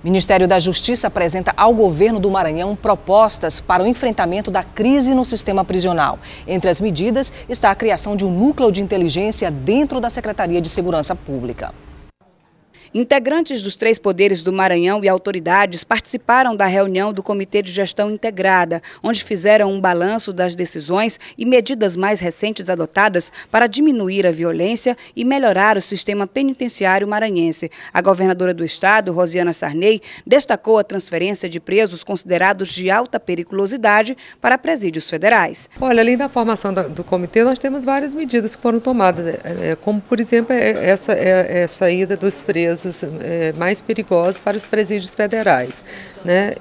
O Ministério da Justiça apresenta ao governo do Maranhão propostas para o enfrentamento da crise no sistema prisional. Entre as medidas está a criação de um núcleo de inteligência dentro da Secretaria de Segurança Pública. Integrantes dos 3 poderes do Maranhão e autoridades participaram da reunião do Comitê de Gestão Integrada, onde fizeram um balanço das decisões e medidas mais recentes adotadas para diminuir a violência e melhorar o sistema penitenciário maranhense. A governadora do estado, Rosiana Sarney, destacou a transferência de presos considerados de alta periculosidade para presídios federais. Olha, além da formação do comitê, nós temos várias medidas que foram tomadas, como, por exemplo, essa ida dos presos mais perigosos para os presídios federais, né?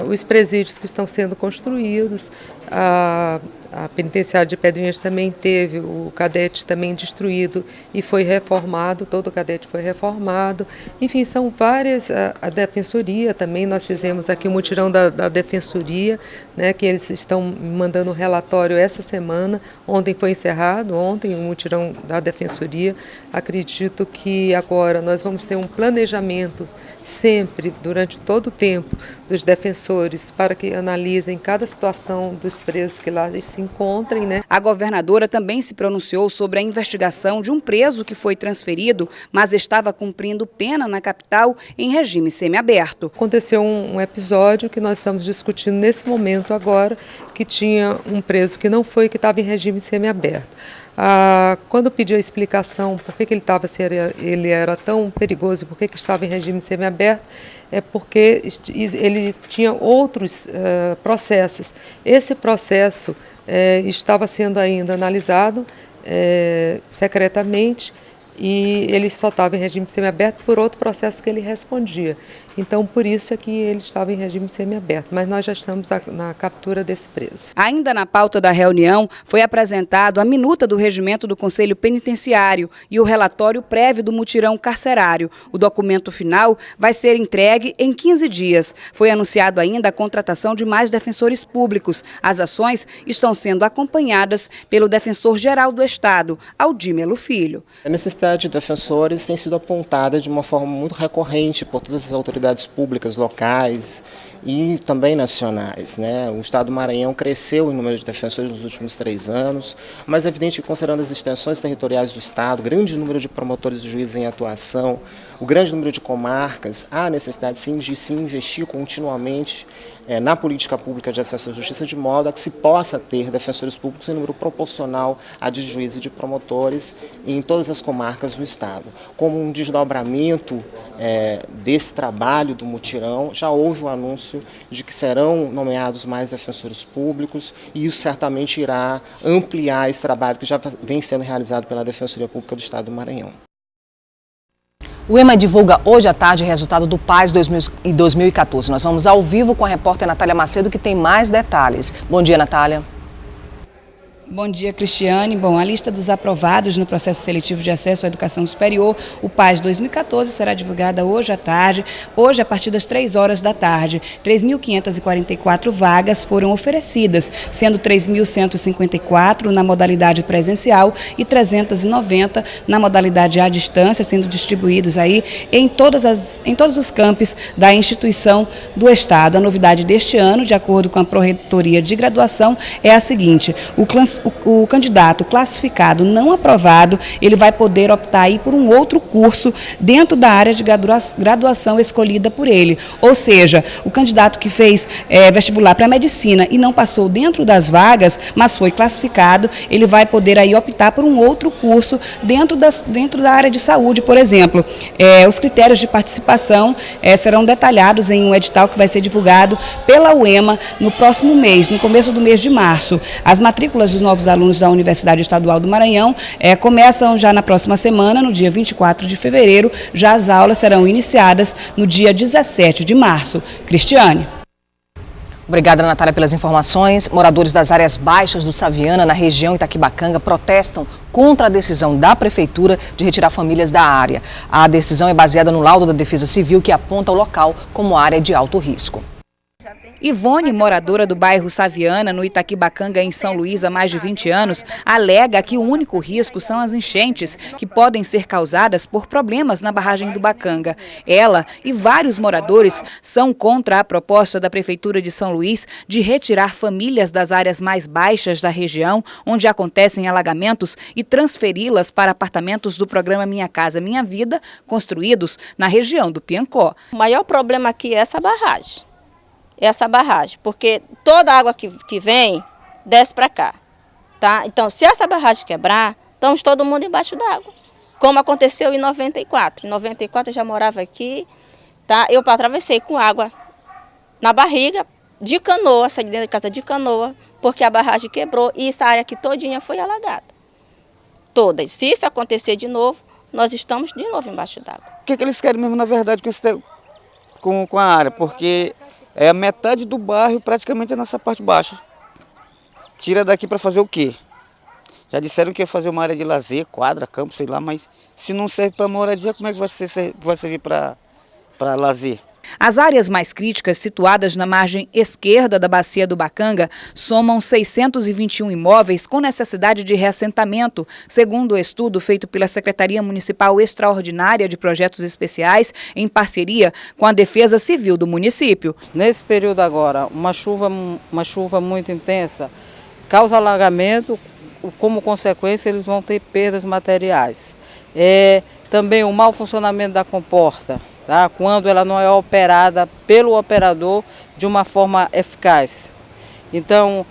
Os presídios que estão sendo construídos, a penitenciária de Pedrinhas também teve o cadete também destruído e foi reformado, todo o cadete foi reformado. Enfim, são várias, a defensoria também, nós fizemos aqui o mutirão da defensoria, né, que eles estão mandando um relatório essa semana, ontem foi encerrado, ontem o mutirão da defensoria. Acredito que agora nós vamos ter um planejamento sempre, durante todo o tempo, dos defensores para que analisem cada situação dos presos que lá se encontrem, né? A governadora também se pronunciou sobre a investigação de um preso que foi transferido, mas estava cumprindo pena na capital em regime semiaberto. Aconteceu um episódio que nós estamos discutindo nesse momento agora, que tinha um preso que não foi, que estava em regime semiaberto. Quando pedi a explicação por que ele era tão perigoso, por que estava em regime semiaberto, é porque ele tinha outros processos. Esse processo estava sendo ainda analisado secretamente e ele só estava em regime semiaberto por outro processo que ele respondia. Então, por isso é que ele estava em regime semiaberto, mas nós já estamos na captura desse preso. Ainda na pauta da reunião, foi apresentado a minuta do regimento do Conselho Penitenciário e o relatório prévio do mutirão carcerário. O documento final vai ser entregue em 15 dias. Foi anunciado ainda a contratação de mais defensores públicos. As ações estão sendo acompanhadas pelo defensor-geral do Estado, Aldir Melo Filho. A necessidade de defensores tem sido apontada de uma forma muito recorrente por todas as autoridades públicas locais e também nacionais, né? O estado do Maranhão cresceu em número de defensores nos últimos 3 anos, mas é evidente que, considerando as extensões territoriais do estado, o grande número de promotores e juízes em atuação, o grande número de comarcas, há necessidade sim de se investir continuamente na política pública de acesso à justiça, de modo a que se possa ter defensores públicos em número proporcional a de juízes e de promotores em todas as comarcas do estado. Como um desdobramento desse trabalho do mutirão, já houve o anúncio de que serão nomeados mais defensores públicos e isso certamente irá ampliar esse trabalho que já vem sendo realizado pela Defensoria Pública do Estado do Maranhão. O EMA divulga hoje à tarde o resultado do PAS 2014. Nós vamos ao vivo com a repórter Natália Macedo, que tem mais detalhes. Bom dia, Natália. Bom dia, Cristiane. Bom, a lista dos aprovados no processo seletivo de acesso à educação superior, o PAS 2014, será divulgada hoje à tarde, hoje a partir das 3 horas da tarde. 3.544 vagas foram oferecidas, sendo 3.154 na modalidade presencial e 390 na modalidade à distância, sendo distribuídos aí em todos os campos da instituição do Estado. A novidade deste ano, de acordo com a Pró-Reitoria de Graduação, é a seguinte: o candidato classificado não aprovado, ele vai poder optar aí por um outro curso dentro da área de graduação escolhida por ele. Ou seja, o candidato que fez vestibular para medicina e não passou dentro das vagas, mas foi classificado, ele vai poder aí optar por um outro curso dentro da área de saúde, por exemplo. Os critérios de participação serão detalhados em um edital que vai ser divulgado pela UEMA no próximo mês, no começo do mês de março. As matrículas dos novos alunos da Universidade Estadual do Maranhão começam já na próxima semana, no dia 24 de fevereiro. Já as aulas serão iniciadas no dia 17 de março. Cristiane. Obrigada, Natália, pelas informações. Moradores das áreas baixas do Saviana, na região Itaquibacanga, protestam contra a decisão da Prefeitura de retirar famílias da área. A decisão é baseada no laudo da Defesa Civil, que aponta o local como área de alto risco. Ivone, moradora do bairro Saviana, no Itaquibacanga, em São Luís, há mais de 20 anos, alega que o único risco são as enchentes, que podem ser causadas por problemas na barragem do Bacanga. Ela e vários moradores são contra a proposta da Prefeitura de São Luís de retirar famílias das áreas mais baixas da região, onde acontecem alagamentos, e transferi-las para apartamentos do programa Minha Casa Minha Vida, construídos na região do Piancó. O maior problema aqui é essa barragem, porque toda a água que vem desce para cá, tá? Então, se essa barragem quebrar, estamos todo mundo embaixo d'água, como aconteceu em 94. Em 94 eu já morava aqui, tá? Eu atravessei com água na barriga, de canoa, saí de dentro de casa de canoa, porque a barragem quebrou e essa área aqui todinha foi alagada. Toda. Se isso acontecer de novo, nós estamos de novo embaixo d'água. O que eles querem mesmo, na verdade, com a área? Porque a metade do bairro praticamente é nessa parte baixa. Tira daqui para fazer o quê? Já disseram que ia fazer uma área de lazer, quadra, campo, sei lá, mas se não serve para moradia, como é que vai servir para lazer? As áreas mais críticas, situadas na margem esquerda da bacia do Bacanga, somam 621 imóveis com necessidade de reassentamento, segundo o estudo feito pela Secretaria Municipal Extraordinária de Projetos Especiais, em parceria com a Defesa Civil do município. Nesse período agora, uma chuva muito intensa causa alagamento, como consequência eles vão ter perdas materiais. Também o mau funcionamento da comporta, tá? Quando ela não é operada pelo operador de uma forma eficaz. Então,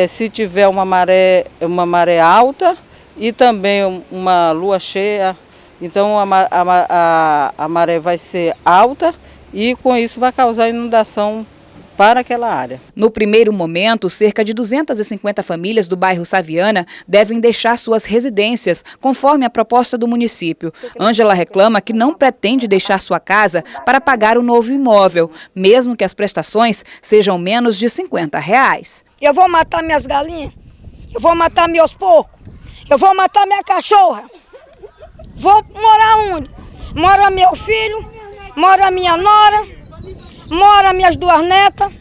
se tiver uma maré alta e também uma lua cheia, então a maré vai ser alta e com isso vai causar inundação para aquela área. No primeiro momento, cerca de 250 famílias do bairro Saviana devem deixar suas residências, conforme a proposta do município. Ângela reclama que não pretende deixar sua casa para pagar o novo imóvel, mesmo que as prestações sejam menos de R$50. Eu vou matar minhas galinhas, eu vou matar meus porcos, eu vou matar minha cachorra. Vou morar onde? Mora meu filho, mora minha nora, mora minhas duas netas,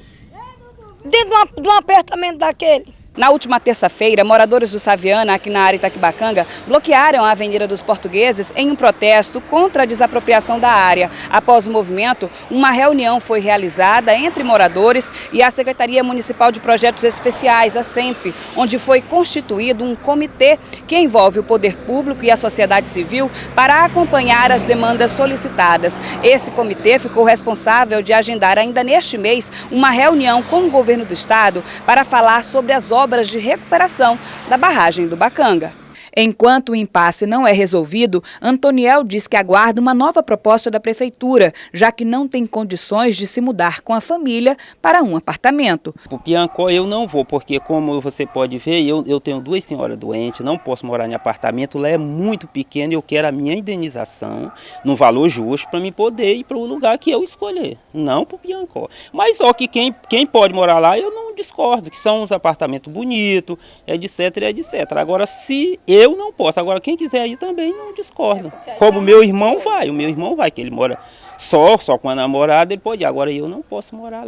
dentro de um apartamento daquele. Na última terça-feira, moradores do Saviana, aqui na área Itaquibacanga, bloquearam a Avenida dos Portugueses em um protesto contra a desapropriação da área. Após o movimento, uma reunião foi realizada entre moradores e a Secretaria Municipal de Projetos Especiais, a SEMP, onde foi constituído um comitê que envolve o poder público e a sociedade civil para acompanhar as demandas solicitadas. Esse comitê ficou responsável de agendar ainda neste mês uma reunião com o governo do estado para falar sobre as obras de recuperação da barragem do Bacanga. Enquanto o impasse não é resolvido, Antoniel diz que aguarda uma nova proposta da prefeitura, já que não tem condições de se mudar com a família para um apartamento. O Piancó eu não vou, porque como você pode ver, eu tenho duas senhoras doentes, não posso morar em apartamento, lá é muito pequeno e eu quero a minha indenização no valor justo para mim poder ir para o lugar que eu escolher, não para o Piancó. Mas só que quem pode morar lá, eu não discordo, que são uns apartamentos bonitos, etc, etc. Agora, se eu não posso. Agora, quem quiser ir também não discorda. Como o meu irmão vai, que ele mora só com a namorada, ele pode ir. Agora eu não posso morar lá.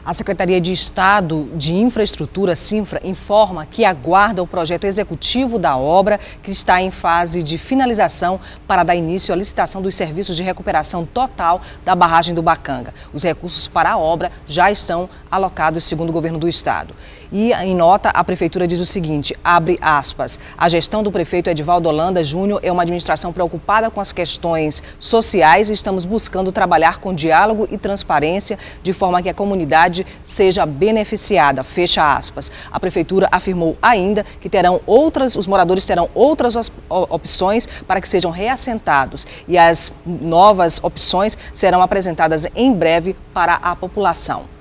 A Secretaria de Estado de Infraestrutura, SINFRA, informa que aguarda o projeto executivo da obra, que está em fase de finalização para dar início à licitação dos serviços de recuperação total da barragem do Bacanga. Os recursos para a obra já estão alocados, segundo o governo do estado. E, em nota, a Prefeitura diz o seguinte, abre aspas, a gestão do prefeito Edivaldo Holanda Júnior é uma administração preocupada com as questões sociais e estamos buscando trabalhar com diálogo e transparência de forma que a comunidade seja beneficiada, fecha aspas. A Prefeitura afirmou ainda que os moradores terão outras opções para que sejam reassentados e as novas opções serão apresentadas em breve para a população.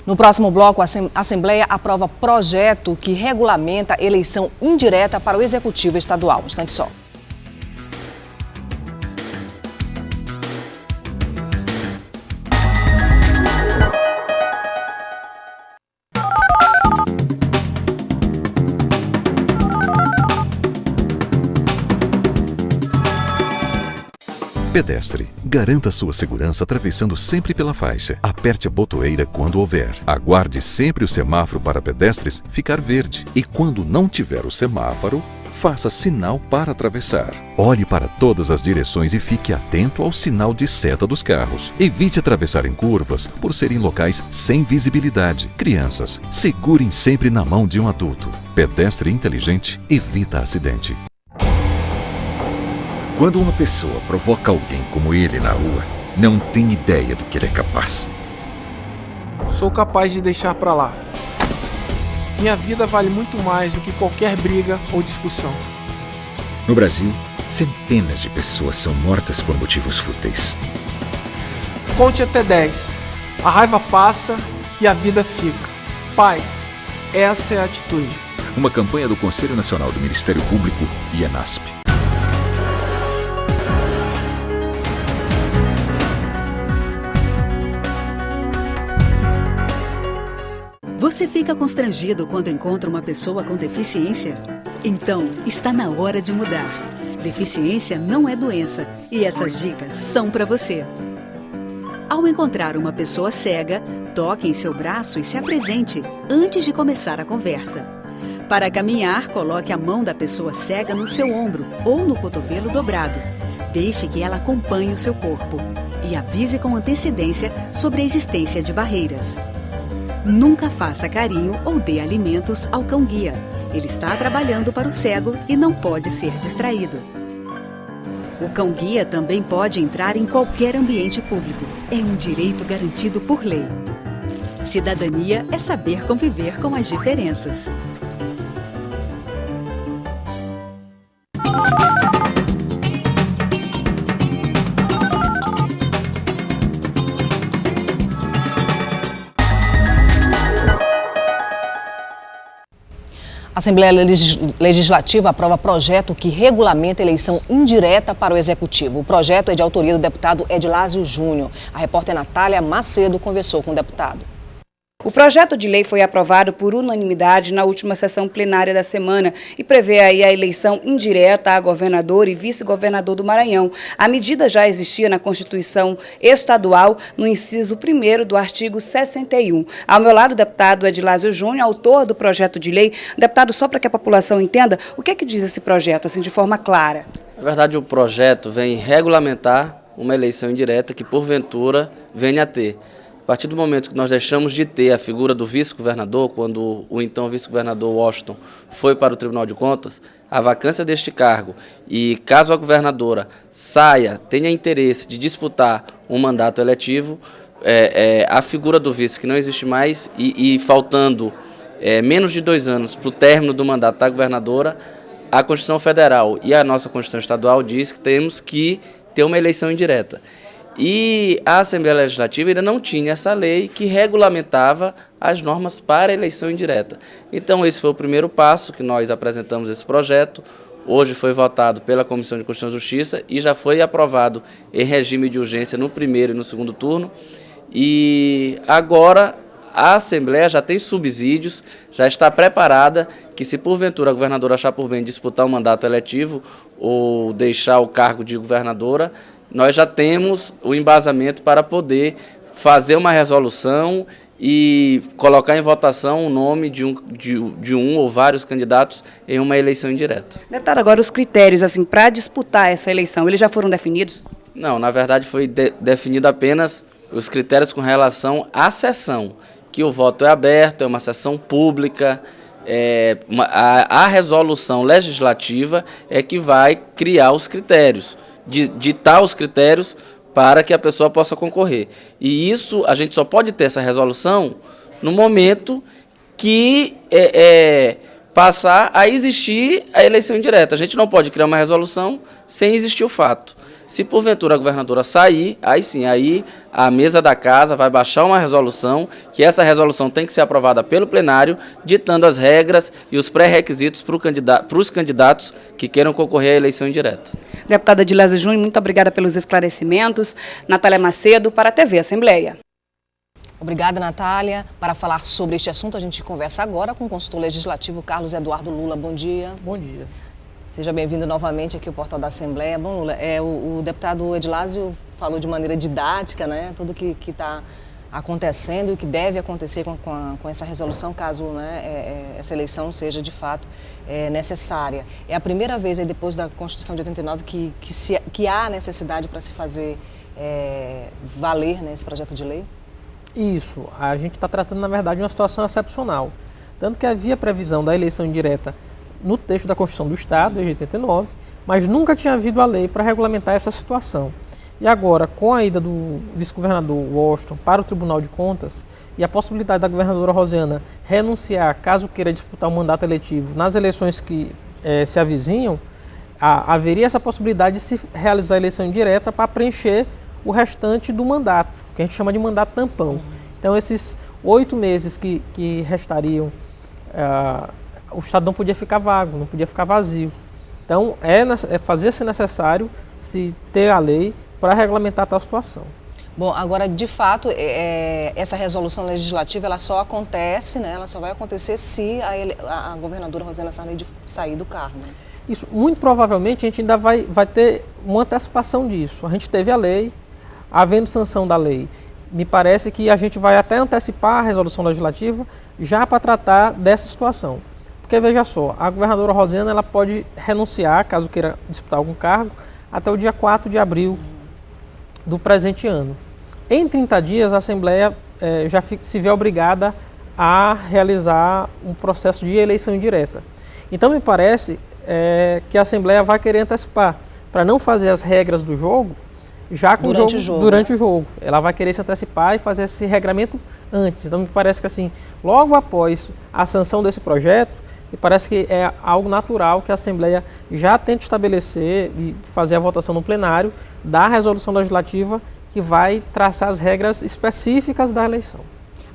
No próximo bloco, a Assembleia aprova projeto que regulamenta eleição indireta para o Executivo Estadual. Um instante só. Pedestre, Garanta sua segurança atravessando sempre pela faixa. Aperte a botoeira quando houver. Aguarde sempre o semáforo para pedestres ficar verde. E quando não tiver o semáforo, faça sinal para atravessar. Olhe para todas as direções e fique atento ao sinal de seta dos carros. Evite atravessar em curvas por serem locais sem visibilidade. Crianças, segurem sempre na mão de um adulto. Pedestre inteligente evita acidente. Quando uma pessoa provoca alguém como ele na rua, não tem ideia do que ele é capaz. Sou capaz de deixar pra lá. Minha vida vale muito mais do que qualquer briga ou discussão. No Brasil, centenas de pessoas são mortas por motivos fúteis. Conte até 10. A raiva passa e a vida fica. Paz. Essa é a atitude. Uma campanha do Conselho Nacional do Ministério Público e ENASP. Você fica constrangido quando encontra uma pessoa com deficiência? Então, está na hora de mudar. Deficiência não é doença e essas dicas são para você. Ao encontrar uma pessoa cega, toque em seu braço e se apresente antes de começar a conversa. Para caminhar, coloque a mão da pessoa cega no seu ombro ou no cotovelo dobrado. Deixe que ela acompanhe o seu corpo e avise com antecedência sobre a existência de barreiras. Nunca faça carinho ou dê alimentos ao cão-guia. Ele está trabalhando para o cego e não pode ser distraído. O cão-guia também pode entrar em qualquer ambiente público. É um direito garantido por lei. Cidadania é saber conviver com as diferenças. A Assembleia Legislativa aprova projeto que regulamenta a eleição indireta para o Executivo. O projeto é de autoria do deputado Edilásio Júnior. A repórter Natália Macedo conversou com o deputado. O projeto de lei foi aprovado por unanimidade na última sessão plenária da semana e prevê aí a eleição indireta a governador e vice-governador do Maranhão. A medida já existia na Constituição Estadual, no inciso 1º do artigo 61. Ao meu lado, o deputado Edilásio Júnior, autor do projeto de lei. Deputado, só para que a população entenda, o que é que diz esse projeto, assim, de forma clara? Na verdade, o projeto vem regulamentar uma eleição indireta que, porventura, venha a ter. A partir do momento que nós deixamos de ter a figura do vice-governador, quando o então vice-governador Washington foi para o Tribunal de Contas, a vacância deste cargo e caso a governadora saia, tenha interesse de disputar um mandato eletivo, a figura do vice que não existe mais e faltando menos de 2 anos para o término do mandato da governadora, a Constituição Federal e a nossa Constituição Estadual diz que temos que ter uma eleição indireta. E a Assembleia Legislativa ainda não tinha essa lei que regulamentava as normas para a eleição indireta. Então, esse foi o primeiro passo que nós apresentamos esse projeto. Hoje foi votado pela Comissão de Constituição e Justiça e já foi aprovado em regime de urgência no primeiro e no segundo turno. E agora a Assembleia já tem subsídios, já está preparada que, se porventura a governadora achar por bem disputar um mandato eletivo ou deixar o cargo de governadora, nós já temos o embasamento para poder fazer uma resolução e colocar em votação o nome de um ou vários candidatos em uma eleição indireta. Deputado, agora os critérios assim, para disputar essa eleição, eles já foram definidos? Não, na verdade foi definido apenas os critérios com relação à sessão, que o voto é aberto, é uma sessão pública. A resolução legislativa é que vai criar os critérios, ditar os critérios para que a pessoa possa concorrer. E isso, a gente só pode ter essa resolução no momento que passar a existir a eleição indireta. A gente não pode criar uma resolução sem existir o fato. Se porventura a governadora sair, aí sim, aí a mesa da casa vai baixar uma resolução, que essa resolução tem que ser aprovada pelo plenário, ditando as regras e os pré-requisitos para os candidatos que queiram concorrer à eleição indireta. Deputada Edilásio Júnior, muito obrigada pelos esclarecimentos. Natália Macedo, para a TV Assembleia. Obrigada, Natália. Para falar sobre este assunto, a gente conversa agora com o consultor legislativo Carlos Eduardo Lula. Bom dia. Bom dia. Seja bem-vindo novamente aqui ao Portal da Assembleia. Bom, Lula, o deputado Edilásio falou de maneira didática, né, tudo que está acontecendo e o que deve acontecer com essa resolução, caso, né, essa eleição seja de fato necessária. É a primeira vez aí, depois da Constituição de 89 que há necessidade para se fazer valer, né, esse projeto de lei? Isso. A gente está tratando, na verdade, de uma situação excepcional. Tanto que havia previsão da eleição indireta no texto da Constituição do Estado, desde 89, mas nunca tinha havido a lei para regulamentar essa situação. E agora, com a ida do vice-governador Washington para o Tribunal de Contas e a possibilidade da governadora Rosiana renunciar, caso queira disputar um mandato eletivo nas eleições que se avizinham, haveria essa possibilidade de se realizar a eleição indireta para preencher o restante do mandato, que a gente chama de mandato tampão. Então, esses 8 meses que restariam, o Estado não podia ficar vago, não podia ficar vazio. Então, fazia-se necessário se ter a lei para regulamentar tal situação. Bom, agora, de fato, essa resolução legislativa, ela só acontece, né, ela só vai acontecer se a governadora Rosiana Sarney sair do cargo. Né? Isso, muito provavelmente, a gente ainda vai ter uma antecipação disso. A gente teve a lei, havendo sanção da lei, me parece que a gente vai até antecipar a resolução legislativa já para tratar dessa situação. Porque, veja só, a governadora Rosiana ela pode renunciar, caso queira disputar algum cargo, até o dia 4 de abril do presente ano. Em 30 dias, a Assembleia já se vê obrigada a realizar um processo de eleição indireta. Então, me parece que a Assembleia vai querer antecipar, para não fazer as regras do jogo já com durante o jogo. Ela vai querer se antecipar e fazer esse regramento antes. Então, me parece que assim, logo após a sanção desse projeto, me parece que é algo natural que a Assembleia já tente estabelecer e fazer a votação no plenário da resolução legislativa que vai traçar as regras específicas da eleição.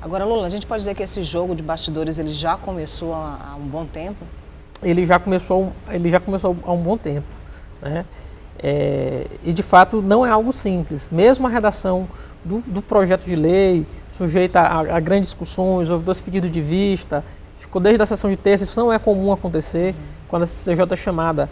Agora, Lula, a gente pode dizer que esse jogo de bastidores ele já começou há um bom tempo? Ele já começou há um bom tempo, né? E de fato não é algo simples. Mesmo a redação do projeto de lei, sujeita a grandes discussões, houve 2 pedidos de vista, ficou desde a sessão de terça, isso não é comum acontecer, quando a CCJ é chamada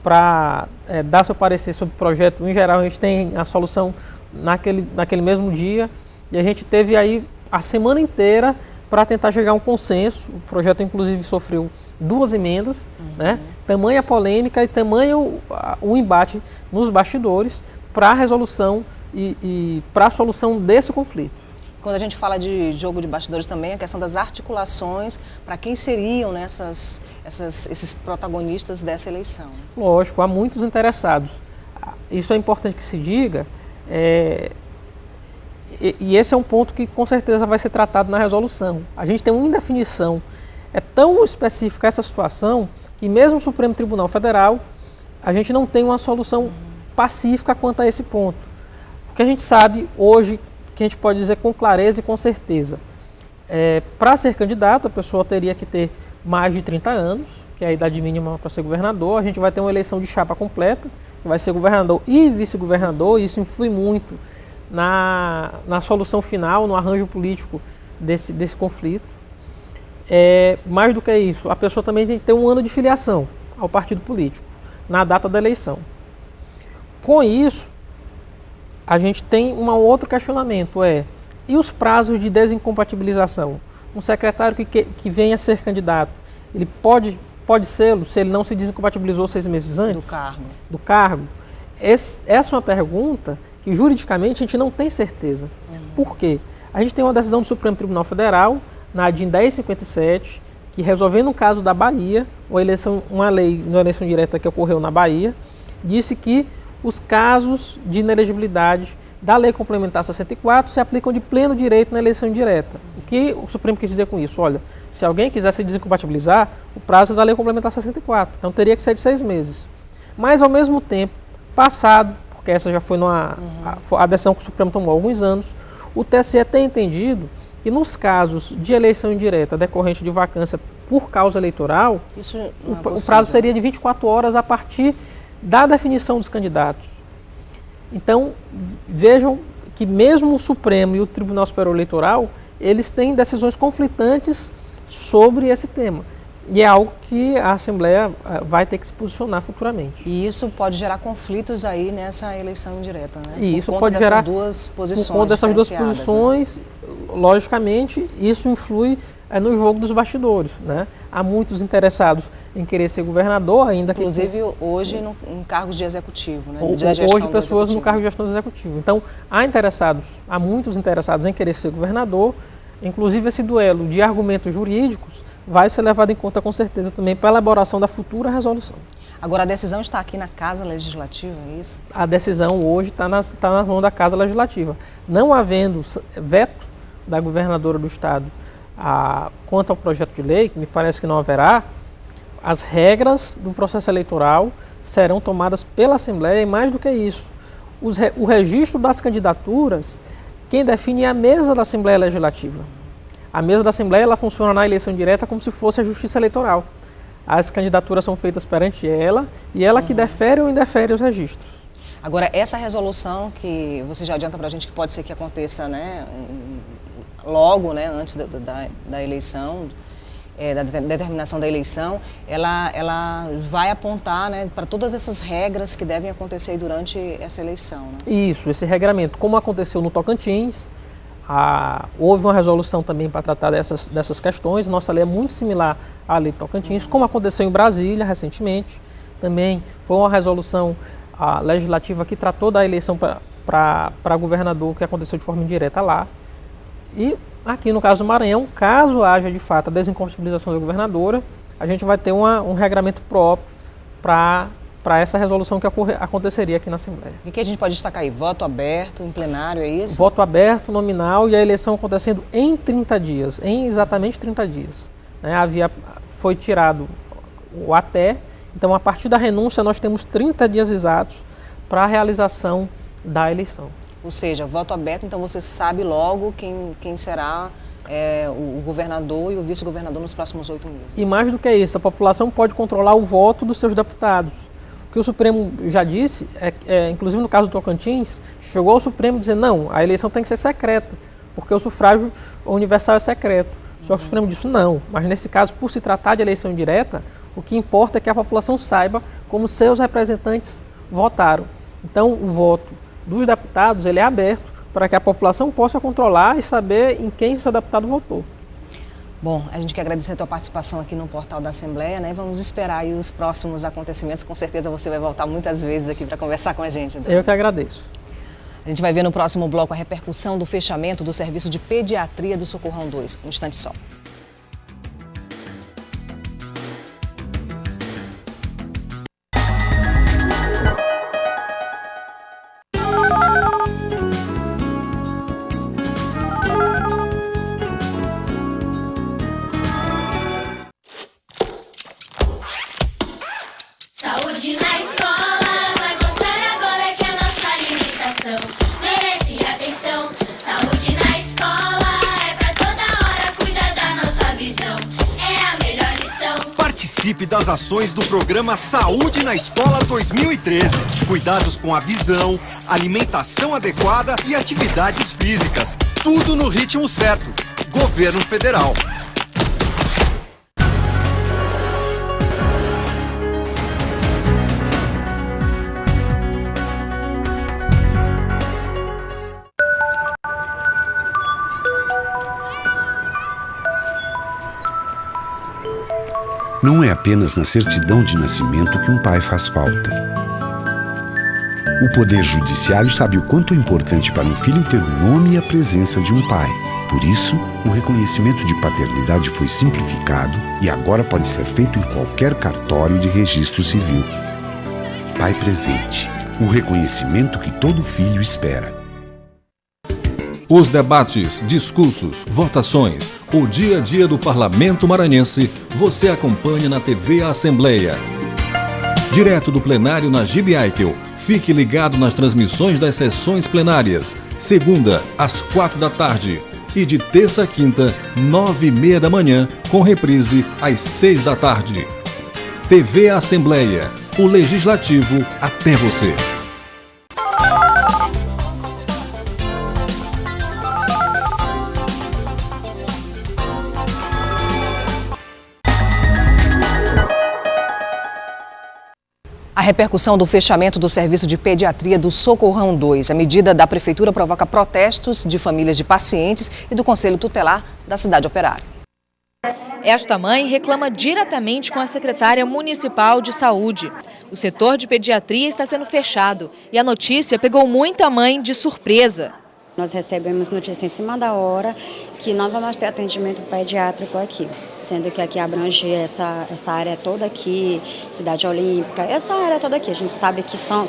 para dar seu parecer sobre o projeto. Em geral, a gente tem a solução naquele mesmo dia, e a gente teve aí a semana inteira para tentar chegar a um consenso. O projeto, inclusive, sofreu 2 emendas, né? Tamanha polêmica e tamanho o embate nos bastidores para a resolução e para a solução desse conflito. Quando a gente fala de jogo de bastidores também, a questão das articulações, para quem seriam, né, esses protagonistas dessa eleição? Lógico, há muitos interessados. Isso é importante que se diga, e esse é um ponto que com certeza vai ser tratado na resolução. A gente tem uma indefinição. É tão específica essa situação que mesmo o Supremo Tribunal Federal, a gente não tem uma solução pacífica quanto a esse ponto. Porque a gente sabe hoje, que a gente pode dizer com clareza e com certeza, para ser candidato, a pessoa teria que ter mais de 30 anos, que é a idade mínima para ser governador. A gente vai ter uma eleição de chapa completa, que vai ser governador e vice-governador, e isso influi muito na solução final, no arranjo político desse conflito. Mais do que isso, a pessoa também tem que ter 1 ano de filiação ao partido político, na data da eleição. Com isso, a gente tem um outro questionamento, e os prazos de desincompatibilização? Um secretário que venha a ser candidato, ele pode ser, se ele não se desincompatibilizou 6 meses antes? Do cargo. Essa é uma pergunta que juridicamente a gente não tem certeza. Por quê? A gente tem uma decisão do Supremo Tribunal Federal, na ADIM 1057, que resolvendo o caso da Bahia, uma eleição direta que ocorreu na Bahia, disse que os casos de inelegibilidade da Lei Complementar 64 se aplicam de pleno direito na eleição indireta. O que o Supremo quis dizer com isso? Olha, se alguém quiser se desincompatibilizar, o prazo é da Lei Complementar 64, então teria que ser de 6 meses. Mas, ao mesmo tempo, passado, porque essa já foi a decisão que o Supremo tomou há alguns anos, o TSE tem entendido que nos casos de eleição indireta decorrente de vacância por causa eleitoral, o prazo seria de 24 horas a partir da definição dos candidatos. Então, vejam que mesmo o Supremo e o Tribunal Superior Eleitoral, eles têm decisões conflitantes sobre esse tema. e é algo que a Assembleia vai ter que se posicionar futuramente. E isso pode gerar conflitos aí nessa eleição indireta, né? E isso pode gerar duas posições. Por conta dessas duas diferenciadas, posições, logicamente, isso influi no jogo dos bastidores, né? Há muitos interessados em querer ser governador, ainda que... Inclusive hoje em cargos de executivo, né? Hoje pessoas no cargo de gestão do executivo. Então, há muitos interessados em querer ser governador, inclusive esse duelo de argumentos jurídicos vai ser levado em conta com certeza também para a elaboração da futura resolução. Agora a decisão está aqui na Casa Legislativa, é isso? A decisão hoje está na mão da Casa Legislativa. Não havendo veto da governadora do Estado quanto ao projeto de lei, que me parece que não haverá, as regras do processo eleitoral serão tomadas pela Assembleia e mais do que isso, o registro das candidaturas, quem define é a mesa da Assembleia Legislativa. A mesa da Assembleia ela funciona na eleição direta como se fosse a Justiça Eleitoral. As candidaturas são feitas perante ela e ela que defere ou indefere os registros. Agora, essa resolução que você já adianta para a gente que pode ser que aconteça, né, logo, né, antes da eleição, da determinação da eleição, ela vai apontar, né, para todas essas regras que devem acontecer durante essa eleição. Né? Isso, esse regramento, como aconteceu no Tocantins, houve uma resolução também para tratar dessas questões. Nossa lei é muito similar à lei de Tocantins, como aconteceu em Brasília recentemente. Também foi uma resolução legislativa que tratou da eleição para governador, que aconteceu de forma indireta lá. E aqui no caso do Maranhão, caso haja de fato a desincompatibilização da governadora, a gente vai ter um regramento próprio para essa resolução que aconteceria aqui na Assembleia. E que a gente pode destacar aí? Voto aberto, em plenário, é isso? Voto aberto, nominal e a eleição acontecendo em 30 dias, em exatamente 30 dias. Né? Foi tirado o até, então a partir da renúncia nós temos 30 dias exatos para a realização da eleição. Ou seja, voto aberto, então você sabe logo quem será o governador e o vice-governador nos próximos 8 meses. E mais do que isso, a população pode controlar o voto dos seus deputados. O que o Supremo já disse, inclusive no caso do Tocantins, chegou ao Supremo dizer não, a eleição tem que ser secreta, porque o sufrágio universal é secreto. Só que o Supremo disse não, mas nesse caso, por se tratar de eleição direta, o que importa é que a população saiba como seus representantes votaram. Então, o voto dos deputados ele é aberto para que a população possa controlar e saber em quem seu deputado votou. Bom, a gente quer agradecer a tua participação aqui no portal da Assembleia, né? Vamos esperar aí os próximos acontecimentos. Com certeza você vai voltar muitas vezes aqui para conversar com a gente. Então. Eu que agradeço. A gente vai ver no próximo bloco a repercussão do fechamento do serviço de pediatria do Socorrão 2. Um instante só. Saúde na escola, vai mostrar agora que a nossa alimentação merece atenção. Saúde na escola é pra toda hora cuidar da nossa visão. É a melhor lição. Participe das ações do programa Saúde na Escola 2013. Cuidados com a visão, alimentação adequada e atividades físicas. Tudo no ritmo certo. Governo Federal. Não é apenas na certidão de nascimento que um pai faz falta. O Poder Judiciário sabe o quanto é importante para um filho ter o nome e a presença de um pai. Por isso, o reconhecimento de paternidade foi simplificado e agora pode ser feito em qualquer cartório de registro civil. Pai presente, o reconhecimento que todo filho espera. Os debates, discursos, votações, o dia a dia do Parlamento Maranhense, você acompanha na TV Assembleia. Direto do plenário na Gibe Eitel, fique ligado nas transmissões das sessões plenárias, segunda às 4 da tarde e de terça a quinta, 9h30 da manhã, com reprise às 6 da tarde. TV Assembleia, o Legislativo até você. A repercussão do fechamento do serviço de pediatria do Socorrão 2. A medida da Prefeitura provoca protestos de famílias de pacientes e do Conselho Tutelar da cidade operária. Esta mãe reclama diretamente com a secretária municipal de saúde. O setor de pediatria está sendo fechado e a notícia pegou muita mãe de surpresa. Nós recebemos notícia em cima da hora que não vamos ter atendimento pediátrico aqui, sendo que aqui abrange essa área toda aqui, Cidade Olímpica, essa área toda aqui. A gente sabe que São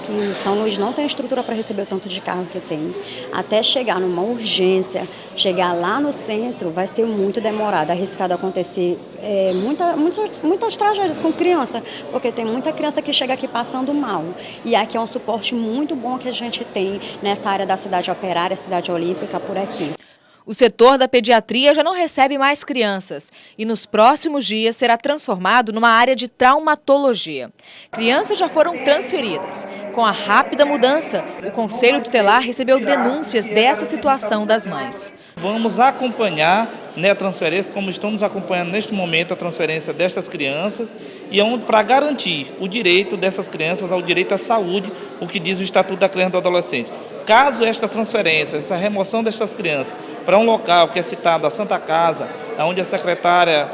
Luís não tem estrutura para receber o tanto de carro que tem. Até chegar numa urgência, chegar lá no centro, vai ser muito demorado, arriscado acontecer muitas tragédias com criança, porque tem muita criança que chega aqui passando mal. E aqui é um suporte muito bom que a gente tem nessa área da cidade operária, Cidade Olímpica, por aqui. O setor da pediatria já não recebe mais crianças e nos próximos dias será transformado numa área de traumatologia. Crianças já foram transferidas. Com a rápida mudança, o Conselho Tutelar recebeu denúncias dessa situação das mães. Vamos acompanhar a transferência, como estamos acompanhando neste momento a transferência destas crianças, e para garantir o direito dessas crianças ao direito à saúde, o que diz o Estatuto da Criança e do Adolescente. Caso esta transferência, essa remoção destas crianças para um local que é citado a Santa Casa, onde a secretária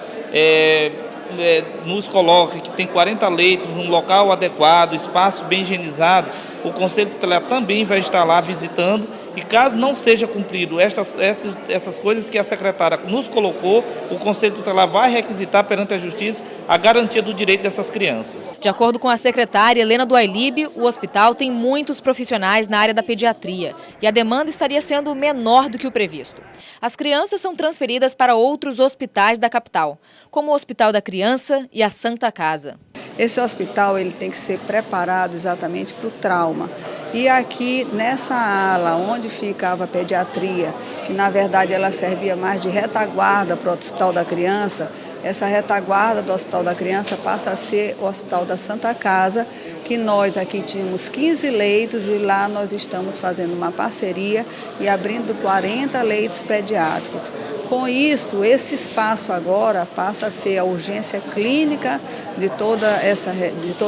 nos coloca que tem 40 leitos, num local adequado, espaço bem higienizado, o Conselho Tutelar também vai estar lá visitando. E caso não seja cumprido essas coisas que a secretária nos colocou, o Conselho Tutelar vai requisitar perante a Justiça a garantia do direito dessas crianças. De acordo com a secretária Helena do Ailib, o hospital tem muitos profissionais na área da pediatria e a demanda estaria sendo menor do que o previsto. As crianças são transferidas para outros hospitais da capital, como o Hospital da Criança e a Santa Casa. Esse hospital ele tem que ser preparado exatamente para o trauma. E aqui nessa ala onde ficava a pediatria, que na verdade ela servia mais de retaguarda para o Hospital da Criança, essa retaguarda do Hospital da Criança passa a ser o Hospital da Santa Casa, que nós aqui tínhamos 15 leitos e lá nós estamos fazendo uma parceria e abrindo 40 leitos pediátricos. Com isso, esse espaço agora passa a ser a urgência clínica de todo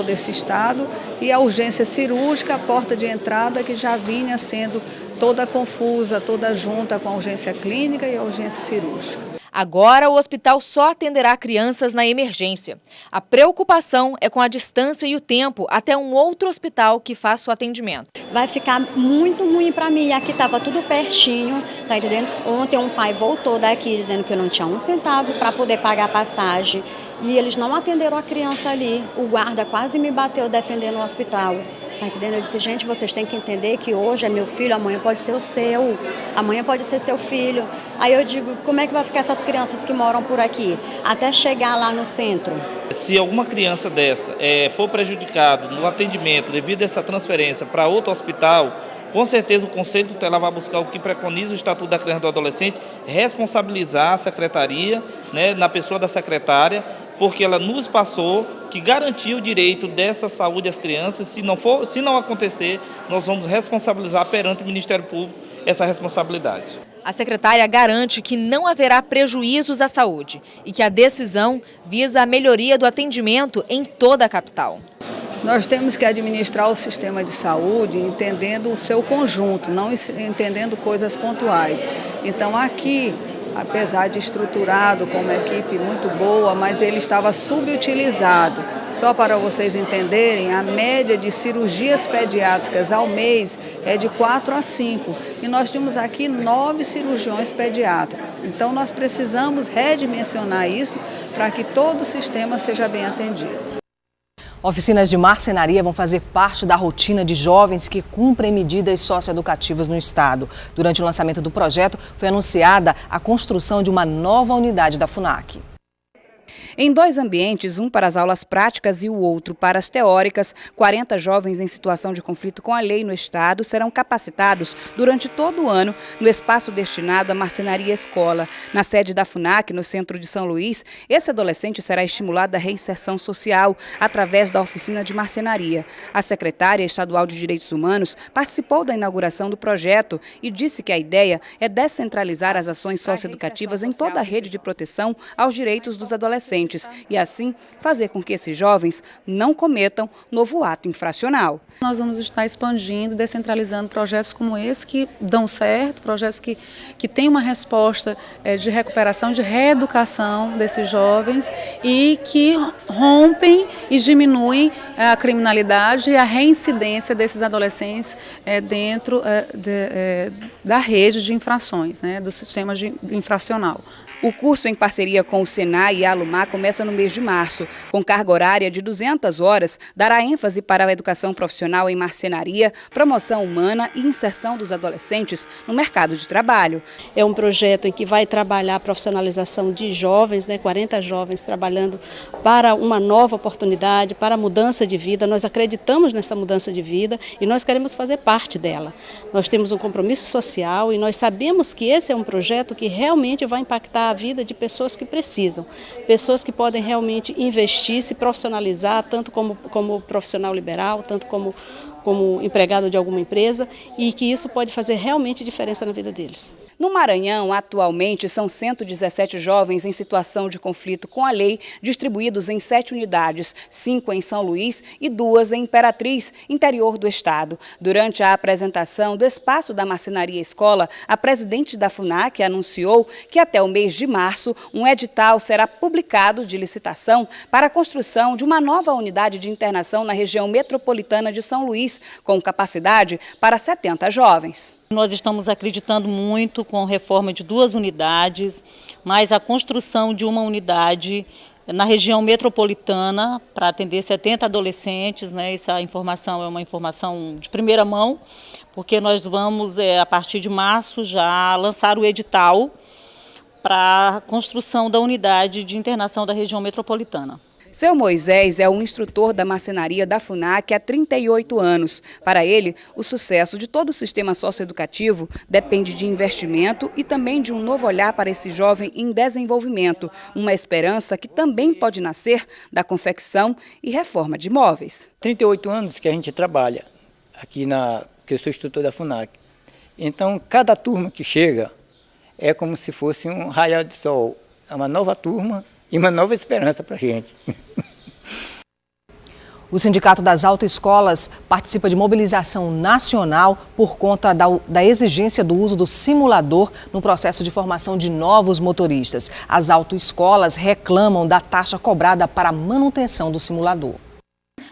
esse estado e a urgência cirúrgica, a porta de entrada que já vinha sendo toda confusa, toda junta com a urgência clínica e a urgência cirúrgica. Agora, o hospital só atenderá crianças na emergência. A preocupação é com a distância e o tempo até um outro hospital que faça o atendimento. Vai ficar muito ruim para mim. Aqui estava tudo pertinho, tá entendendo? Ontem um pai voltou daqui dizendo que não tinha um centavo para poder pagar a passagem. E eles não atenderam a criança ali. O guarda quase me bateu defendendo o hospital. Tá entendendo? Eu disse, gente, vocês têm que entender que hoje é meu filho, amanhã pode ser o seu, amanhã pode ser seu filho. Aí eu digo, como é que vai ficar essas crianças que moram por aqui, até chegar lá no centro? Se alguma criança dessa for prejudicada no atendimento devido a essa transferência para outro hospital, com certeza o Conselho Tutelar vai buscar o que preconiza o Estatuto da Criança e do Adolescente, responsabilizar a secretaria, na pessoa da secretária, porque ela nos passou que garantiu o direito dessa saúde às crianças. Se não acontecer, nós vamos responsabilizar perante o Ministério Público essa responsabilidade. A secretária garante que não haverá prejuízos à saúde e que a decisão visa a melhoria do atendimento em toda a capital. Nós temos que administrar o sistema de saúde entendendo o seu conjunto, não entendendo coisas pontuais. Então aqui, apesar de estruturado, com uma equipe muito boa, mas ele estava subutilizado. Só para vocês entenderem, a média de cirurgias pediátricas ao mês é de 4 a 5. E nós temos aqui 9 cirurgiões pediátricos. Então nós precisamos redimensionar isso para que todo o sistema seja bem atendido. Oficinas de marcenaria vão fazer parte da rotina de jovens que cumprem medidas socioeducativas no estado. Durante o lançamento do projeto, foi anunciada a construção de uma nova unidade da FUNAC. Em 2 ambientes, um para as aulas práticas e o outro para as teóricas, 40 jovens em situação de conflito com a lei no estado serão capacitados durante todo o ano no espaço destinado à marcenaria escola. Na sede da FUNAC, no centro de São Luís, esse adolescente será estimulado à reinserção social através da oficina de marcenaria. A secretária estadual de Direitos Humanos participou da inauguração do projeto e disse que a ideia é descentralizar as ações socioeducativas em toda a rede de proteção aos direitos dos adolescentes. adolescentes e, assim, fazer com que esses jovens não cometam novo ato infracional. Nós vamos estar expandindo, descentralizando projetos como esse que dão certo, projetos que têm uma resposta de recuperação, de reeducação desses jovens e que rompem e diminuem a criminalidade e a reincidência desses adolescentes dentro da rede de infrações, do sistema infracional. O curso, em parceria com o Senai e a Alumar, começa no mês de março. Com carga horária de 200 horas, dará ênfase para a educação profissional em marcenaria, promoção humana e inserção dos adolescentes no mercado de trabalho. É um projeto em que vai trabalhar a profissionalização de jovens, 40 jovens trabalhando para uma nova oportunidade, para a mudança de vida. Nós acreditamos nessa mudança de vida e nós queremos fazer parte dela. Nós temos um compromisso social e nós sabemos que esse é um projeto que realmente vai impactar a vida de pessoas que precisam, pessoas que podem realmente investir, se profissionalizar, tanto como profissional liberal, tanto como empregado de alguma empresa, e que isso pode fazer realmente diferença na vida deles. No Maranhão, atualmente, são 117 jovens em situação de conflito com a lei, distribuídos em 7 unidades, 5 em São Luís e 2 em Imperatriz, interior do estado. Durante a apresentação do espaço da Marcenaria Escola, a presidente da FUNAC anunciou que até o mês de março, um edital será publicado de licitação para a construção de uma nova unidade de internação na região metropolitana de São Luís, com capacidade para 70 jovens. Nós estamos acreditando muito com a reforma de 2 unidades, mas a construção de uma unidade na região metropolitana para atender 70 adolescentes, Essa informação é uma informação de primeira mão, porque nós vamos, a partir de março, já lançar o edital para a construção da unidade de internação da região metropolitana. Seu Moisés é um instrutor da marcenaria da FUNAC há 38 anos. Para ele, o sucesso de todo o sistema socioeducativo depende de investimento e também de um novo olhar para esse jovem em desenvolvimento, uma esperança que também pode nascer da confecção e reforma de móveis. 38 anos que a gente trabalha aqui que eu sou instrutor da FUNAC. Então, cada turma que chega é como se fosse um raiar de sol, é uma nova turma e uma nova esperança para a gente. O Sindicato das Autoescolas participa de mobilização nacional por conta da exigência do uso do simulador no processo de formação de novos motoristas. As autoescolas reclamam da taxa cobrada para a manutenção do simulador.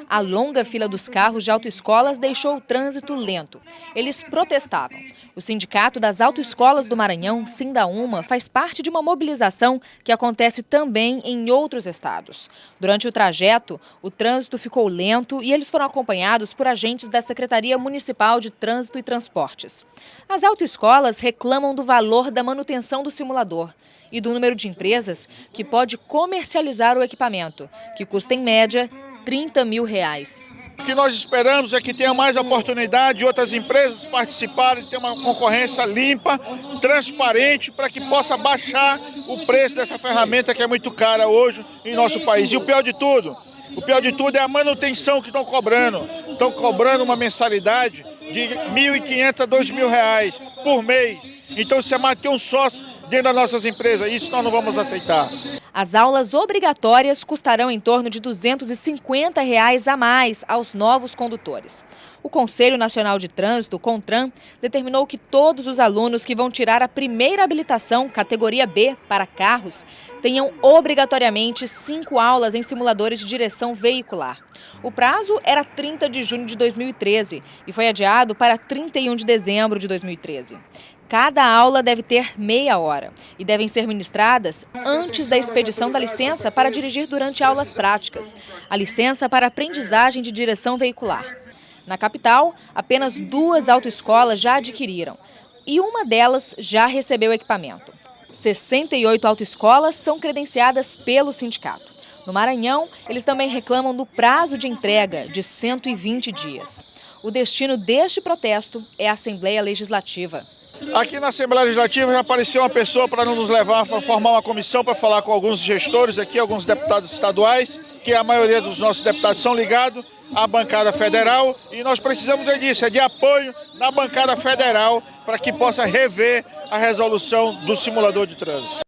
A longa fila dos carros de autoescolas deixou o trânsito lento. Eles protestavam. O Sindicato das Autoescolas do Maranhão, Sindaúma, faz parte de uma mobilização que acontece também em outros estados. Durante o trajeto, o trânsito ficou lento e eles foram acompanhados por agentes da Secretaria Municipal de Trânsito e Transportes. As autoescolas reclamam do valor da manutenção do simulador e do número de empresas que pode comercializar o equipamento, que custa, em média, R$30 mil. O que nós esperamos é que tenha mais oportunidade de outras empresas participarem, ter uma concorrência limpa, transparente, para que possa baixar o preço dessa ferramenta que é muito cara hoje em nosso país. E o pior de tudo é a manutenção que estão cobrando. Estão cobrando uma mensalidade de R$1.500 a R$2.000 por mês. Então, isso é manter um sócio dentro das nossas empresas. Isso nós não vamos aceitar. As aulas obrigatórias custarão em torno de R$250 a mais aos novos condutores. O Conselho Nacional de Trânsito, CONTRAN, determinou que todos os alunos que vão tirar a primeira habilitação, categoria B, para carros, tenham obrigatoriamente 5 aulas em simuladores de direção veicular. O prazo era 30 de junho de 2013 e foi adiado para 31 de dezembro de 2013. Cada aula deve ter meia hora e devem ser ministradas antes da expedição da licença para dirigir durante aulas práticas, a licença para aprendizagem de direção veicular. Na capital, apenas 2 autoescolas já adquiriram e uma delas já recebeu equipamento. 68 autoescolas são credenciadas pelo sindicato. No Maranhão, eles também reclamam do prazo de entrega de 120 dias. O destino deste protesto é a Assembleia Legislativa. Aqui na Assembleia Legislativa já apareceu uma pessoa para nos levar a formar uma comissão para falar com alguns gestores aqui, alguns deputados estaduais, que a maioria dos nossos deputados são ligados à bancada federal, e nós precisamos disso, de apoio na bancada federal para que possa rever a resolução do simulador de trânsito.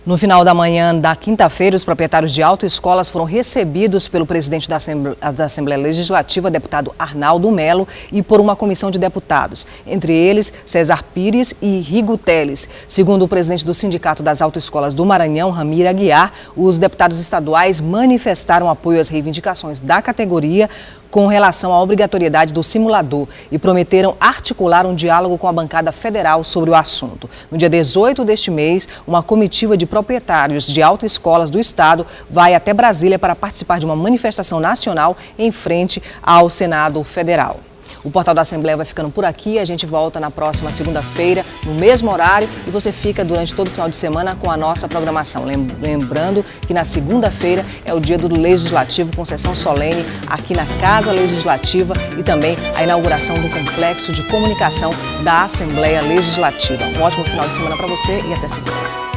No final da manhã da quinta-feira, os proprietários de autoescolas foram recebidos pelo presidente da Assembleia Legislativa, deputado Arnaldo Melo, e por uma comissão de deputados, entre eles César Pires e Rigo Teles. Segundo o presidente do Sindicato das Autoescolas do Maranhão, Ramiro Aguiar, os deputados estaduais manifestaram apoio às reivindicações da categoria com relação à obrigatoriedade do simulador e prometeram articular um diálogo com a bancada federal sobre o assunto. No dia 18 deste mês, uma comitiva de proprietários de autoescolas do estado vai até Brasília para participar de uma manifestação nacional em frente ao Senado Federal. O Portal da Assembleia vai ficando por aqui, a gente volta na próxima segunda-feira, no mesmo horário, e você fica durante todo o final de semana com a nossa programação. Lembrando que na segunda-feira é o dia do Legislativo, com sessão solene aqui na Casa Legislativa e também a inauguração do Complexo de Comunicação da Assembleia Legislativa. Um ótimo final de semana para você e até segunda.